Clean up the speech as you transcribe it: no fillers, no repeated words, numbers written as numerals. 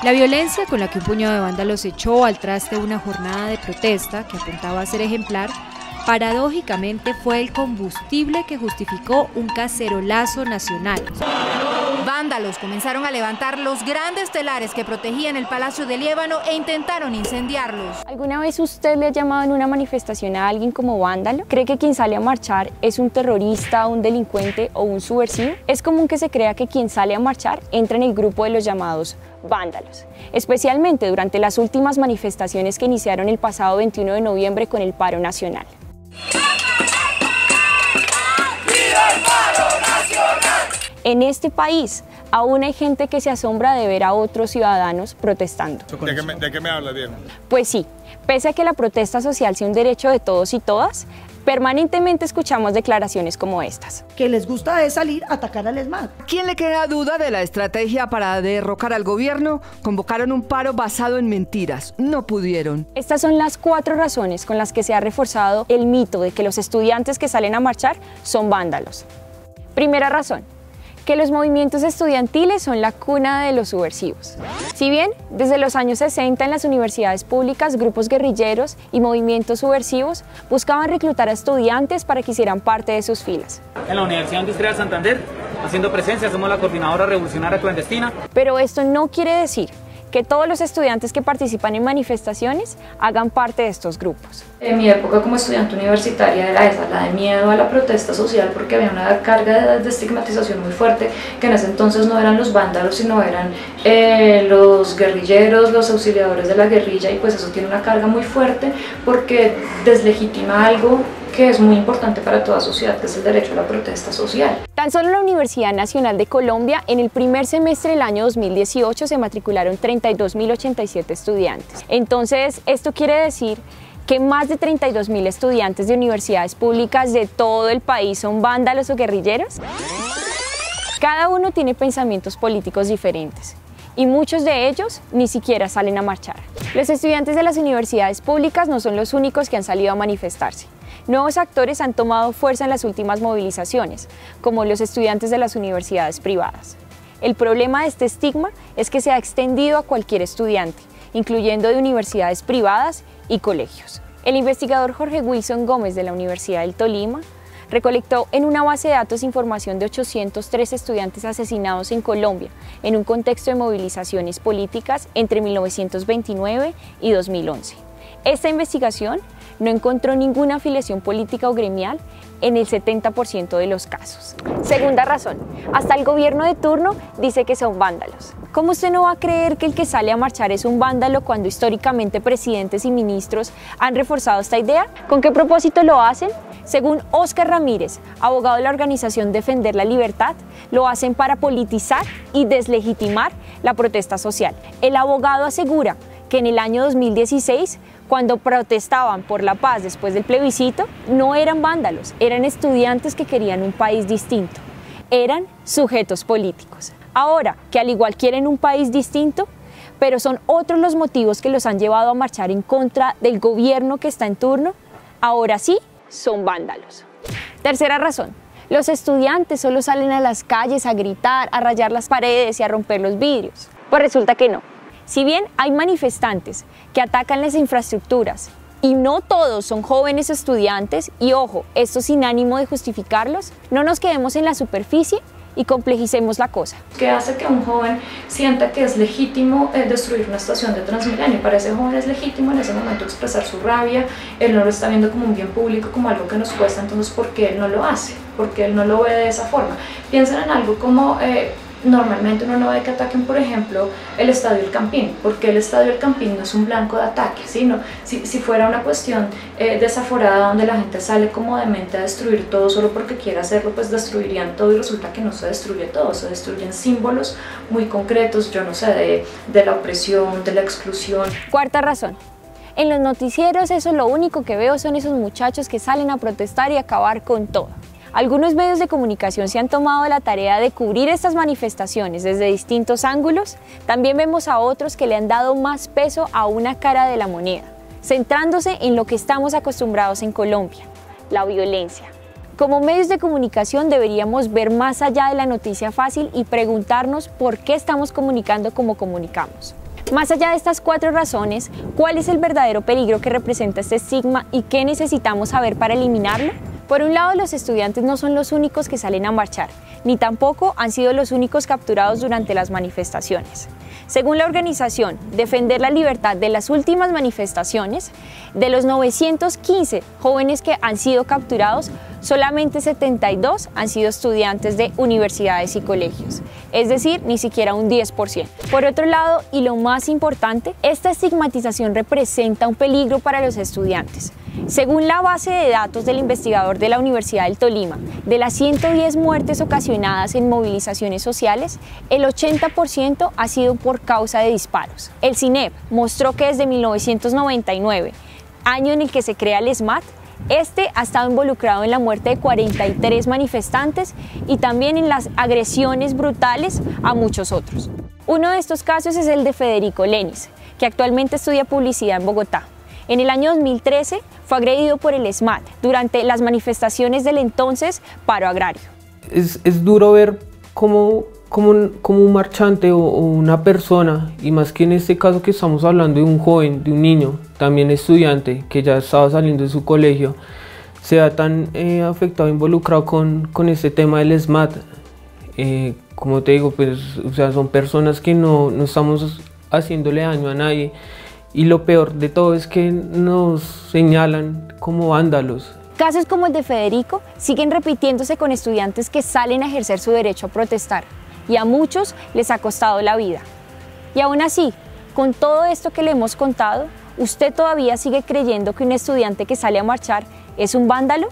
La violencia con la que un puñado de vándalos echó al traste una jornada de protesta que apuntaba a ser ejemplar, paradójicamente fue el combustible que justificó un cacerolazo nacional. Vándalos comenzaron a levantar los grandes telares que protegían el Palacio de Liébano e intentaron incendiarlos. ¿Alguna vez usted le ha llamado en una manifestación a alguien como vándalo? ¿Cree que quien sale a marchar es un terrorista, un delincuente o un subversivo? Es común que se crea que quien sale a marchar entra en el grupo de los llamados vándalos, especialmente durante las últimas manifestaciones que iniciaron el pasado 21 de noviembre con el paro nacional. En este país aún hay gente que se asombra de ver a otros ciudadanos protestando. ¿De qué me habla, Diego? Pues sí, pese a que la protesta social sea un derecho de todos y todas, permanentemente escuchamos declaraciones como estas. Que les gusta es salir a atacar al ESMAD. ¿Quién le queda duda de la estrategia para derrocar al gobierno? Convocaron un paro basado en mentiras. No pudieron. Estas son las 4 razones con las que se ha reforzado el mito de que los estudiantes que salen a marchar son vándalos. Primera razón, que los movimientos estudiantiles son la cuna de los subversivos. Si bien, desde los años 60 en las universidades públicas, grupos guerrilleros y movimientos subversivos buscaban reclutar a estudiantes para que hicieran parte de sus filas. En la Universidad Industrial Santander, haciendo presencia, somos la Coordinadora Revolucionaria Clandestina. Pero esto no quiere decir que todos los estudiantes que participan en manifestaciones hagan parte de estos grupos. En mi época como estudiante universitaria era esa, la de miedo a la protesta social, porque había una carga de estigmatización muy fuerte, que en ese entonces no eran los vándalos, sino eran los guerrilleros, los auxiliadores de la guerrilla, y pues eso tiene una carga muy fuerte porque deslegitima algo que es muy importante para toda sociedad, que es el derecho a la protesta social. Tan solo en la Universidad Nacional de Colombia, en el primer semestre del año 2018 se matricularon 32.087 estudiantes. Entonces, esto quiere decir que más de 32.000 estudiantes de universidades públicas de todo el país son vándalos o guerrilleros. Cada uno tiene pensamientos políticos diferentes y muchos de ellos ni siquiera salen a marchar. Los estudiantes de las universidades públicas no son los únicos que han salido a manifestarse. Nuevos actores han tomado fuerza en las últimas movilizaciones, como los estudiantes de las universidades privadas. El problema de este estigma es que se ha extendido a cualquier estudiante, incluyendo de universidades privadas y colegios. El investigador Jorge Wilson Gómez de la Universidad del Tolima recolectó en una base de datos información de 803 estudiantes asesinados en Colombia en un contexto de movilizaciones políticas entre 1929 y 2011. Esta investigación no encontró ninguna afiliación política o gremial en el 70% de los casos. Segunda razón, hasta el gobierno de turno dice que son vándalos. ¿Cómo usted no va a creer que el que sale a marchar es un vándalo cuando históricamente presidentes y ministros han reforzado esta idea? ¿Con qué propósito lo hacen? Según Óscar Ramírez, abogado de la organización Defender la Libertad, lo hacen para politizar y deslegitimar la protesta social. El abogado asegura que en el año 2016, cuando protestaban por la paz después del plebiscito, no eran vándalos, eran estudiantes que querían un país distinto, eran sujetos políticos. Ahora, que al igual quieren un país distinto, pero son otros los motivos que los han llevado a marchar en contra del gobierno que está en turno, ahora sí son vándalos. Tercera razón, los estudiantes solo salen a las calles a gritar, a rayar las paredes y a romper los vidrios. Pues resulta que no. Si bien hay manifestantes que atacan las infraestructuras y no todos son jóvenes estudiantes, y ojo, esto sin ánimo de justificarlos, no nos quedemos en la superficie y complejicemos la cosa. ¿Qué hace que un joven sienta que es legítimo destruir una estación de Transmilenio? Para ese joven es legítimo en ese momento expresar su rabia, él no lo está viendo como un bien público, como algo que nos cuesta, entonces ¿por qué él no lo hace? ¿Por qué él no lo ve de esa forma? Piensen en algo como normalmente uno no ve que ataquen, por ejemplo, el Estadio El Campín, porque el Estadio El Campín no es un blanco de ataque, ¿sí? Si fuera una cuestión desaforada donde la gente sale como demente a destruir todo solo porque quiere hacerlo, pues destruirían todo, y resulta que no se destruye todo, se destruyen símbolos muy concretos, yo no sé, de la opresión, de la exclusión. Cuarta razón. En los noticieros eso lo único que veo son esos muchachos que salen a protestar y acabar con todo. Algunos medios de comunicación se han tomado la tarea de cubrir estas manifestaciones desde distintos ángulos. También vemos a otros que le han dado más peso a una cara de la moneda, centrándose en lo que estamos acostumbrados en Colombia, la violencia. Como medios de comunicación deberíamos ver más allá de la noticia fácil y preguntarnos por qué estamos comunicando como comunicamos. Más allá de estas 4 razones, ¿cuál es el verdadero peligro que representa este estigma y qué necesitamos saber para eliminarlo? Por un lado, los estudiantes no son los únicos que salen a marchar, ni tampoco han sido los únicos capturados durante las manifestaciones. Según la organización Defender la Libertad, de las últimas manifestaciones, de los 915 jóvenes que han sido capturados, solamente 72 han sido estudiantes de universidades y colegios, es decir, ni siquiera un 10%. Por otro lado, y lo más importante, esta estigmatización representa un peligro para los estudiantes. Según la base de datos del investigador de la Universidad del Tolima, de las 110 muertes ocasionadas en movilizaciones sociales, el 80% ha sido por causa de disparos. El CINEP mostró que desde 1999, año en el que se crea el SMAT, este ha estado involucrado en la muerte de 43 manifestantes y también en las agresiones brutales a muchos otros. Uno de estos casos es el de Federico Lenis, que actualmente estudia publicidad en Bogotá. En el año 2013 fue agredido por el SMAT durante las manifestaciones del entonces paro agrario. Es duro ver cómo un marchante o una persona, y más que en este caso que estamos hablando de un joven, de un niño, también estudiante, que ya estaba saliendo de su colegio, sea tan afectado, involucrado con este tema del SMAT. Como te digo, pues, o sea, son personas que no estamos haciéndole daño a nadie. Y lo peor de todo es que nos señalan como vándalos. Casos como el de Federico siguen repitiéndose con estudiantes que salen a ejercer su derecho a protestar, y a muchos les ha costado la vida. Y aún así, con todo esto que le hemos contado, ¿usted todavía sigue creyendo que un estudiante que sale a marchar es un vándalo?